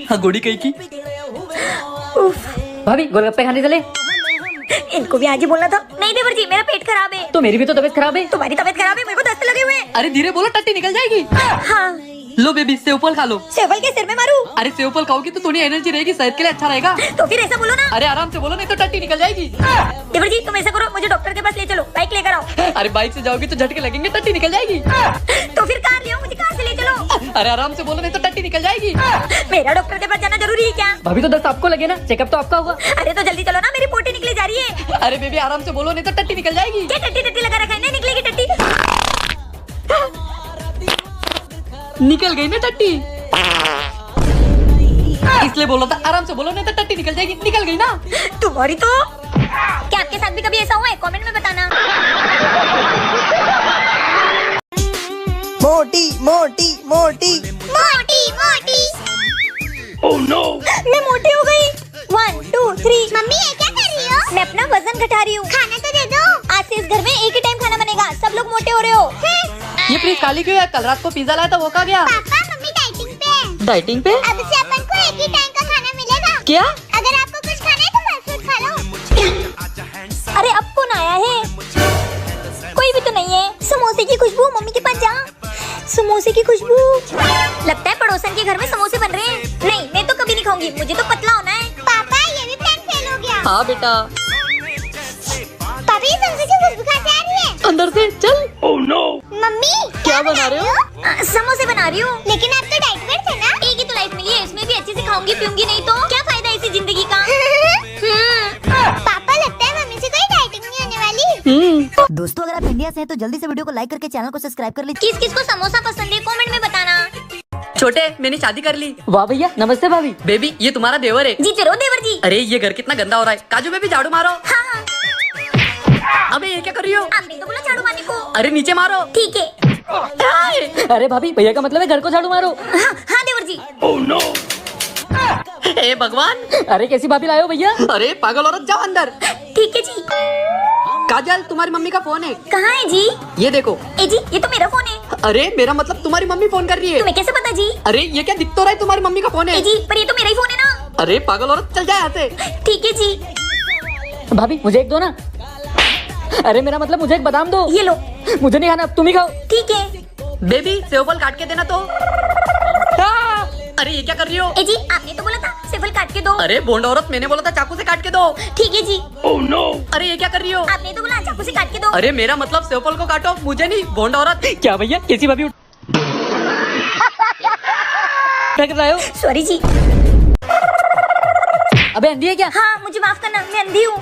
हाँ गोड़ी कही की। भाभी गोलगप्पे खाने चले? इनको भी आज ही बोलना था। नहीं देवर जी, मेरा पेट खराब है। तो मेरी भी तो तबीयत खराब है। तुम्हारी तबीयत खराब है, मेरे को दस्त लगे हुए हैं। अरे धीरे बोलो, टट्टी निकल जाएगी। हाँ, लो बेबी सेवफल खा लो। सेवल के सिर में मारूं? अरे सेवफल खाओगी तो थोड़ी एनर्जी रहेगी, सेहत के लिए अच्छा रहेगा। तो फिर ऐसा बोलो ना। अरे आराम से बोलो, नहीं तो टट्टी निकल जाएगी। देवर जी तुम ऐसा करो, मुझे डॉक्टर के पास ले चलो, बाइक लेकर आओ। अरे बाइक से जाओगी तो झटके लगेंगे, टट्टी निकल जाएगी। तो फिर कार ले आओ, मुझे कार से ले चलो। अरे आराम से बोलो, नहीं तो टट्टी निकल जाएगी। मेरा डॉक्टर के पास जाना जरूरी है क्या? भाभी तो दस्त आपको लगे ना, चेकअप तो आपका होगा। अरे तो जल्दी चलो ना, मेरी पोटी निकली जा रही है। अरे बेबी आराम से बोलो, नहीं तो टट्टी निकल जाएगी। क्या टट्टी टट्टी लगा रखा है? नहीं निकलेगी टट्टी। निकल गई ना टट्टी, इसलिए बोला था आराम से बोलो, नहीं तो टट्टी निकल जाएगी। निकल गई ना तुम्हारी तो। क्या आपके साथ भी कभी ऐसा हुआ है? कमेंट में बताना। मोटी मोटी मोटी मोटी मोटी। ओह नो, मैं मोटी हो गई। 1 2 3। मम्मी ये क्या कर रही हो? मैं अपना वजन घटा रही हूँ। खाना तो दे दो। आज से इस घर में एक ही टाइम खाना बनेगा, सब लोग मोटे हो रहे हो। ये फ्रिज खाली क्यों है? कल रात को पिज्जा लाया था, वो कहाँ गया? पापा मम्मी डाइटिंग पे है। डाइटिंग पे? अब से अपन को एक ही टाइम का खाना मिलेगा। क्या? अगर आपको कुछ खाना है तो फास्ट फूड खा लो। अरे अब कौन आया है? कोई भी तो नहीं है। समोसे की खुशबू, मम्मी के पास जा। समोसे की खुशबू, लगता है पड़ोसन के घर में समोसे बन रहे हैं। नहीं, मैं तो कभी नहीं खाऊंगी, मुझे तो पतला होना है। पापा ये भी प्लान फेल हो गया। हाँ बेटा। पापा ये समोसे की खुशबू कहाँ से आ रही है? अंदर से चल। Oh no. मम्मी क्या बना रहे हो? समोसे बना रही हूँ। लेकिन आप तो डाइट में थे ना। एक ही तो लाइफ मिली है, इसमें भी अच्छे से खाऊंगी पीऊंगी, नहीं तो क्या फायदा इसी जिंदगी का। पापा लगता है मम्मी से कोई डाइटिंग नहीं होने वाली। दोस्तों अगर आप इंडिया से हैं तो जल्दी से वीडियो को लाइक करके चैनल को सब्सक्राइब कर लीजिए। किस किस को समोसा पसंद है कमेंट में बताना। छोटे मैंने शादी कर ली। वाह भैया, नमस्ते भाभी। बेबी ये तुम्हारा देवर है। जीते रहो देवर जी। अरे ये घर कितना गंदा हो रहा है। काजू बेबी झाड़ू मारो। हाँ, अबे ये क्या कर रही हो? आपने तो बोला झाड़ू मारने को। अरे नीचे मारो। ठीक है। अरे भाभी, भैया का मतलब है घर को झाड़ू मारो। हाँ, हाँ देवर जी। हे भगवान, अरे कैसी भाभी लाए हो भैया? अरे पागल औरत, जाओ अंदर। ठीक है जी। काजल तुम्हारी मम्मी का फोन है। कहाँ है जी? ये देखो। ए जी ये तो मेरा फोन है। अरे मेरा मतलब तुम्हारी मम्मी फोन कर रही है। तुम्हें कैसे पता जी? अरे ये क्या दिख तो रहा है, तुम्हारी मम्मी का फोन है। ए जी पर ये तो मेरा ही फोन है ना। अरे पागल औरत, चल जाए यहाँ से। ठीक है जी। भाभी मुझे एक दो ना। अरे मेरा मतलब मुझे एक बादाम दो। ये लो। मुझे नहीं खाना, तुम ही खाओ। ठीक है। बेबी सेवफल काट के देना तो। अरे ये क्या कर रही हो? ए जी आपने तो बोला था सेवल काट के दो। अरे बोंड औरत, मैंने बोला था चाकू से काट के दो। ठीक है जी। Oh no. अरे ये क्या कर रही हो? आपने तो बोला चाकू से काट के दो। अरे मेरा मतलब सेवफल को काटो, मुझे नहीं। बोंड औरत। क्या भैया, कैसी भाभी क्या कर रहे हो? सॉरी जी। अबे अंधी है क्या? हाँ मुझे माफ करना, मैं अंधी हूँ।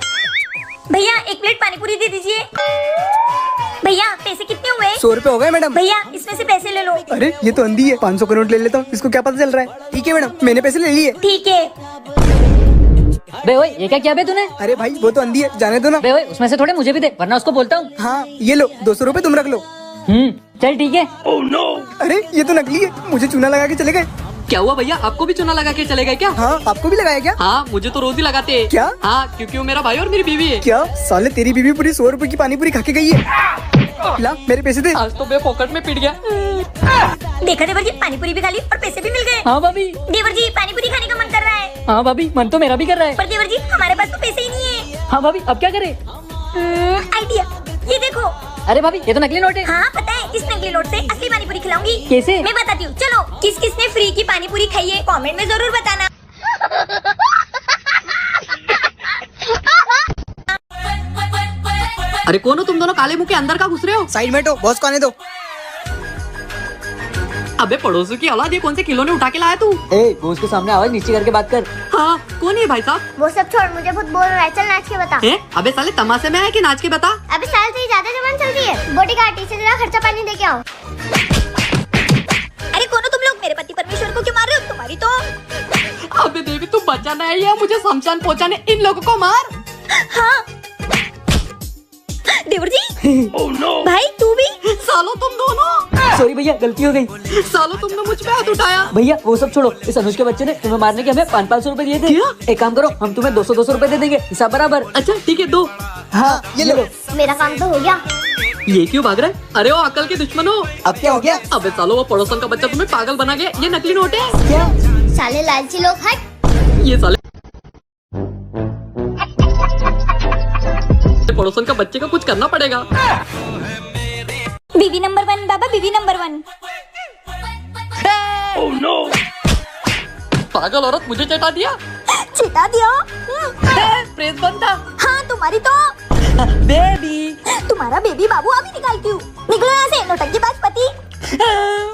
भैया 1 प्लेट पानी पूरी दे दीजिए। भैया पैसे कितने हुए? 100 रुपए हो गए मैडम। भैया इसमें से पैसे ले लो। अरे ये तो अंधी है, 500 का नोट ले लेता हूँ, इसको क्या पता चल रहा है। ठीक है मैडम, मैंने पैसे ले लिए। ठीक है। बे ओए, ये क्या किया बे तूने? अरे भाई वो तो अंधी है, जाने दो ना। बे ओए, उसमें से थोड़े मुझे भी दे, वरना उसको बोलता हूँ। हाँ ये लो, 200 रुपए तुम रख लो। चल ठीक है। अरे ये तो नकली है, मुझे चूना लगा के चले गए। क्या हुआ भैया, आपको भी चूना लगा के चले गए क्या? हाँ आपको भी लगाया क्या? हाँ मुझे तो रोज ही लगाते हैं। क्या? हाँ क्योंकि वो मेरा भाई और मेरी बीवी है। क्या साले, तेरी बीवी पूरी 100 रुपए की पानी पूरी खा के गई है। ला मेरे पैसे दे। आज तो मैं पॉकेट में पिट गया। देखा देवर जी, पानी पूरी भी खा ली और पैसे भी मिल गए। हाँ भाभी। देवर जी पानी पूरी खाने का मन कर रहा है। हाँ भाभी, मन तो मेरा भी कर रहा है। पर देवर जी हमारे पास तो पैसे ही नहीं है। हाँ भाभी, अब क्या करे? आइडिया, ये देखो। अरे भाभी ये तो नकली नोट है। हाँ पता है, इस नकली नोट से असली पानी पूरी खिलाऊंगी। कैसे? मैं बताती हूँ, चलो। किस किस ने फ्री की पानी पूरी खाई है कमेंट में जरूर बताना। अरे कौन हो तुम दोनों, काले मुंह के अंदर का घुस रहे हो? साइड में हटो, बॉस को आने दो। अबे पड़ोसी की औलाद, ये कौन से खिलौने उठा के लाया तू? ए, वो उसके सामने आवाज नीचे करके बात कर। हाँ कौन है भाई साहब? वो सब छोड़, मुझे बहुत बोल रहा है, चल नाच के बता। अबे साले तमाशे में है कि नाच के बता? अबे साल से ज्यादा जबान चल रही है। बॉडीगार्ड इसे जरा खर्चा पानी दे के आओ। अरे कौन हो तुम लोग, मेरे पति परमेश्वर को क्यों मार रहे हो? तुम्हारी तो। अबे देवी तू बचाना है या मुझे शमशान पहुंचाने, इन लोगों को मार। हाँ देवर जी। oh, no. भाई तू भी? सालो तुम दोनों। सॉरी भैया, गलती हो गई। सालो तुमने मुझ पे हाथ उठाया। भैया वो सब छोड़ो, इस अनुज के बच्चे ने तुम्हें मारने के हमें 500-500 रुपए दिए थे। क्या? एक काम करो, हम तुम्हें 200-200 रुपए दे देंगे, हिसाब बराबर। अच्छा ठीक है, दो। हाँ ये लो। मेरा काम तो हो गया। ये क्यों भाग रहा है? अरे वो अकल के दुश्मन हो। अब क्या हो गया? अबे सालो, वो पड़ोसन का बच्चा तुम्हें पागल बना गया। ये नकली नोट है। क्या? साले लालची लोग, हट। ये साले पड़ोसन का बच्चे का कुछ करना पड़ेगा। बीवी नंबर 1 बाबा, बीवी नंबर 1। पागल औरत, मुझे चटा दिया। चिता दिया। प्रेस बंद था। हाँ तुम्हारी तो बेबी। तुम्हारा बेबी बाबू अभी निकालती हूँ। निकलो यहाँ से नौटंकीबाज पति।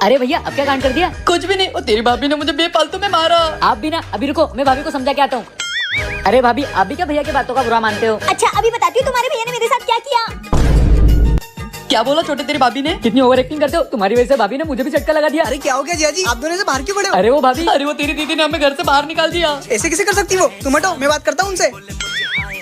अरे भैया अब क्या कांड कर दिया? कुछ भी नहीं, वो तेरी भाभी ने मुझे बेफालतू में मारा। आप भी ना, अभी रुको, मैं भाभी को समझा के आता हूँ। अरे भाभी, आप भी क्या भैया की बातों का बुरा मानते हो? अच्छा अभी बताती हूँ तुम्हारे भैया ने मेरे साथ क्या किया। क्या बोला छोटे तेरी भाभी ने? कितनी ओवर एक्टिंग करते हो, तुम्हारी वजह से भाभी ने मुझे भी झटका लगा दिया। अरे क्या हो गया जिया जी, आप दोनों से बाहर क्यों पड़े हो? अरे वो भाभी, अरे वो तेरी दीदी ने हमें घर से बाहर निकाल दिया। ऐसे कैसे कर सकती वो? तुम हटो, मैं बात करता हूँ उनसे।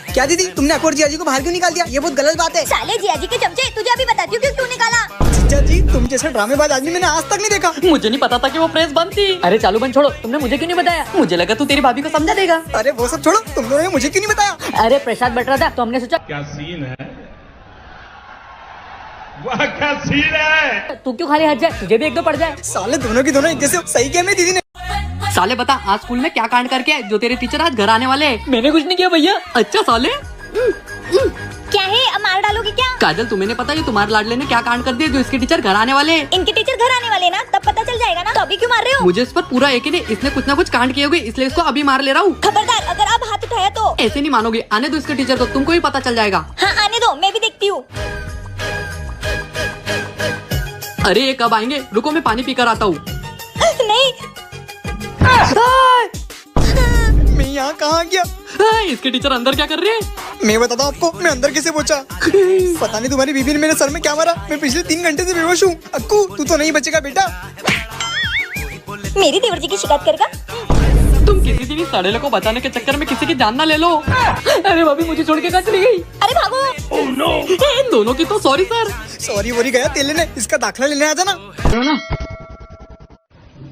क्या दीदी, तुमने अकबर जिया जी को बाहर क्यों निकाल दिया? ये बहुत गलत बात है। साले जिया जी के चमचे, तुझे अभी बताती हूँ क्यों निकाला। जीजा जी, तुम जैसा ड्रामेबाज आदमी मैंने आज तक नहीं देखा। मुझे नहीं पता था कि वो प्रेस बंद थी। अरे चालू बंद छोड़ो, तुमने मुझे क्यों नहीं बताया? मुझे लगा तू तेरी भाभी को समझा देगा। अरे वो सब छोड़ो, तुम दोनों ने मुझे क्यों नहीं बताया? अरे प्रसाद बट रहा था तो हमने सोचा क्या सीन है, वाह क्या सीन है। तू क्यों खाली हाथ जाए, तुझे भी एक दो पड़ जाए। साले दोनों की दोनों एक जैसे हो। सही किया मेरी दीदी ने। साले बता, आज स्कूल में क्या कांड करके आए जो तेरे टीचर आज घर आने वाले हैं? मैंने कुछ नहीं किया भैया। अच्छा साले, क्या है, अब मार डालोगे क्या? काजल तुम्हें नहीं पता ये तुम्हारे लाडले ने क्या कांड कर दिया जो इसके टीचर घर आने वाले हैं? इनके टीचर घर आने वाले ना, तब पता चल जाएगा ना। तो अभी क्यों मार रहे हो? मुझे इस पर पूरा यकीन है, इसने कुछ ना कुछ कांड किए होंगे, इसलिए इसको अभी मार ले रहा हूँ। खबरदार, अगर आप हाथ उठाया तो। ऐसे नहीं मानोगे, आने दो इसके टीचर को, तुमको भी पता चल जाएगा। हाँ आने दो, मैं भी देखती हूँ। अरे ये कब आएंगे? रुको मैं पानी पी कर आता हूँ। नहीं मैं यहाँ कहाँ गया? इसके टीचर अंदर क्या कर रहे हैं? मैं बताता हूँ आपको, मैं अंदर कैसे पहुँचा। पता नहीं तुम्हारी बीबी ने मेरे सर में क्या मारा। मैं पिछले 3 घंटे से बेहोश हूँ। अक्कू, तू तो नहीं बचेगा बेटा। मेरी देवर जी की शिकायत करेगा। तुम किसी दिन इस साड़ेले को बचाने के चक्कर में किसी की जान ना ले लो। अरे भाभी मुझे छोड़ के कहाँ चली गई? अरे भागो। इन दोनों की तो सॉरी सर। सॉरी वोरी गया तेल लेने, इसका दाखिला लेने आ जाना।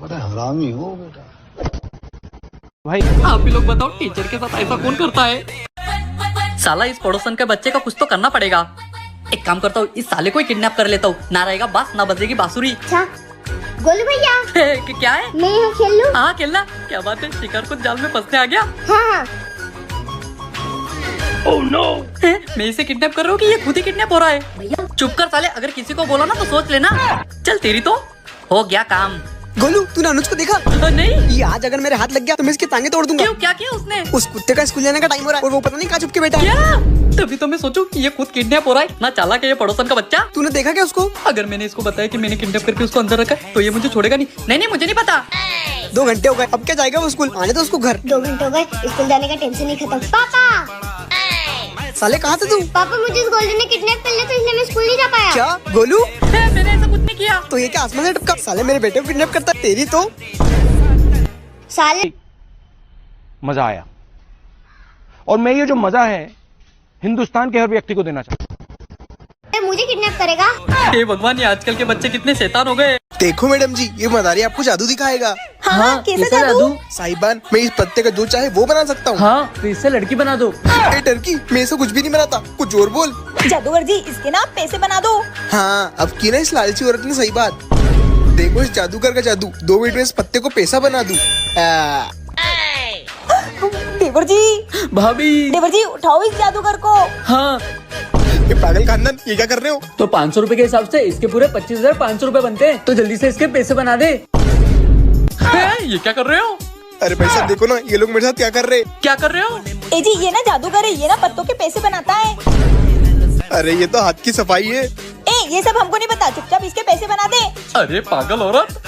बड़ा हरामी हो बेटा। आप भी लोग बताओ, टीचर के साथ ऐसा कौन करता है? साला इस पड़ोसन के बच्चे का कुछ तो करना पड़ेगा। एक काम करता हूँ, इस साले को ही किडनैप कर लेता हूँ। ना रहेगा बास, ना बजेगी बांसुरी। अच्छा गोलू भैया, क्या है? मैं यहाँ खेल लूँ? हाँ खेलना। क्या बात है, शिकार को जाल में फंसने आ गया। हाँ Oh no! मैं इसे किडनैप कर रहा हूँ कि ये खुद ही किडनैप हो रहा है? चुप कर साले, अगर किसी को बोला ना तो सोच लेना। चल तेरी तो हो गया काम। गोलू, तूने अनुज को देखा? नहीं। ये आज अगर मेरे हाथ लग गया तो मैं इसकी टांगे तोड़ दूंगा। क्यों, क्या किया उसने? उस कुत्ते का स्कूल जाने का टाइम हो रहा है और वो पता नहीं कहाँ छुप के बैठा है। क्या? तभी तो मैं सोचूं कि ये खुद किडनैप हो रहा है। ना चालाक है ये पड़ोसन का बच्चा। तूने देखा क्या उसको? अगर मैंने इसको बताया कि मैंने किडनैप करके उसको अंदर रखा है, तो ये मुझे छोड़ेगा नहीं। नहीं नहीं, मुझे नहीं पता। 2 घंटे हो गए, अब क्या जाएगा वो स्कूल? आने तो उसको घर। 2 घंटे हो गए, स्कूल जाने का टेंशन नहीं खत्म। पापा साले कहाँ थे तू? पापा मुझे इस गोल्डन ने किडनैप कर लिया, तो इसलिए मैं स्कूल नहीं जा पाया। क्या गोलू? मैंने ऐसा कुछ नहीं किया। तो ये क्या आसमान से टपका? साले मेरे बेटे को किडनैप करता है। तेरी तो साले मजा आया, और मैं ये जो मजा है हिंदुस्तान के हर व्यक्ति को देना चाहता हूँ। मुझे किडनैप करेगा। हे भगवान, ये आजकल के बच्चे कितने शैतान हो गए। देखो मैडम जी, ये मदारी आपको जादू दिखाएगा। हाँ, कैसा जादू? साहिबान, मैं इस पत्ते का जो चाहे वो बना सकता हूँ। हाँ तो इससे लड़की बना दो। ए टर्की, मैं इसे कुछ भी नहीं बनाता, कुछ और बोल। जादूगर जी, इसके ना पैसे बना दो। हाँ, अब की ना इस लालची औरत ने सही बात। देखो इस जादूगर का जादू, 2 मिनट में इस पत्ते को पैसा बना दूं। देवर जी, भाभी। देवर जी उठाओ इस जादूगर को। हाँ ये पागल खानदान, ये क्या कर रहे हो? तो 500 रुपए के हिसाब से इसके पूरे 25,500 रुपए बनते हैं, तो जल्दी से इसके पैसे बना दे। ये क्या कर रहे हो? अरे भाई साहब देखो ना, ये लोग मेरे साथ क्या कर रहे हैं। क्या कर रहे हो? ए जी, ये ना जादूगर है, ये ना पत्तों के पैसे बनाता है। अरे ये तो हाथ की सफाई है। ए ये सब हमको नहीं पता, चुपचाप इसके पैसे बना दे। अरे पागल औरत।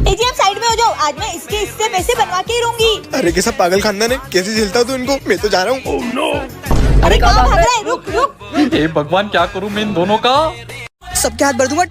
ए जी आप साइड में हो जाओ, आज मैं इससे पैसे बनवा के ही रहूंगी। अरे कैसा पागल खानदान है, कैसे झेलता तू इनको? मैं तो जा रहा हूँ। अरे कहाँ भाग रहा है? रुक रुक। हे भगवान, क्या करूं मैं इन दोनों का? सबके हाथ भर दूंगा।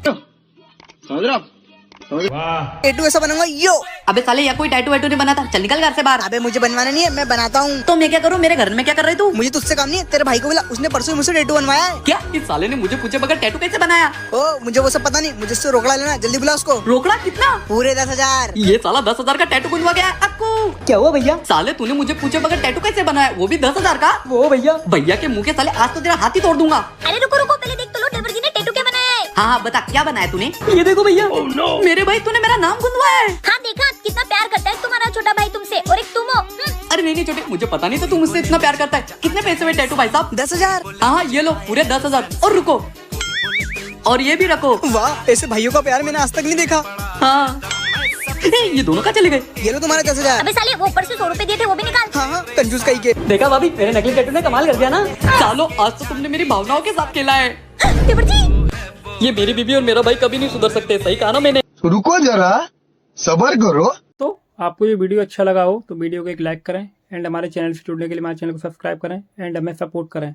टैटू ऐसा बनाऊंगा यो। अबे साले या कोई टैटू वैटू नहीं बनाता, चल निकल घर से बाहर। अबे मुझे बनवाना नहीं है, मैं बनाता हूँ। तो मैं क्या करूँ, मेरे घर में क्या कर रही तू? मुझे तुझसे काम नहीं है, तेरे भाई को बोला, उसने परसों ही मुझसे टैटू बनवाया है। क्या इस साले ने मुझे पूछे बगैर टैटू कैसे बनाया? ओ मुझे वो सब पता नहीं, मुझे उससे रोकड़ा लेना, जल्दी बुला उसको। रोकड़ा कितना? पूरे 10,000। ये साला 10,000 का टैटू बनवा गया है। अक्कू क्या हुआ भैया? साले तूने मुझे पूछे बगैर टैटू कैसे बनाया, वो भी 10,000 का? वो भैया भैया के मुंह के साले आज तो तेरा हाथ ही तोड़ दूंगा। अरे रुको रुको, पहले देख तो लो टेबर जी ने टैटू क्या बनाया है। हाँ हाँ बता क्या बनाया तूने? ये देखो भैया। मेरे भाई तूने मेरा नाम गुंदवाया है। हाँ देखा कितना प्यार करता है तुम्हारा छोटा भाई तुमसे, और एक तुम हो। अरे नहीं नहीं छोटे, मुझे पता नहीं था तू मुझसे इतना प्यार करता है। कितने पैसे हुए टैटू भाई साहब? 10,000। हाँ ये लो पूरे 10,000। और रुको, और ये भी रखो। वाह, ऐसे भाइयों का प्यार मैंने आज तक नहीं देखा। हाँ ये दोनों का चले गए। ये लो तुम्हारे 10,000। अबे साले वो ऊपर से 100 रुपए दिए थे, वो भी निकाल। हाँ हाँ, कंजूस कहीं के। देखा भाभी, मेरे नकली टैटू ने कमाल कर दिया ना। सालो आज तो तुमने मेरी भावनाओं के साथ खेला है। टेबर जी ये मेरी बीबी और मेरा भाई कभी नहीं सुधर सकते, सही कहा ना मैंने? रुको जरा, सबर करो। तो आपको ये वीडियो अच्छा लगा हो तो वीडियो को एक लाइक करें एंड हमारे चैनल से जुड़ने के लिए हमारे चैनल को सब्सक्राइब करें एंड हमें सपोर्ट करें।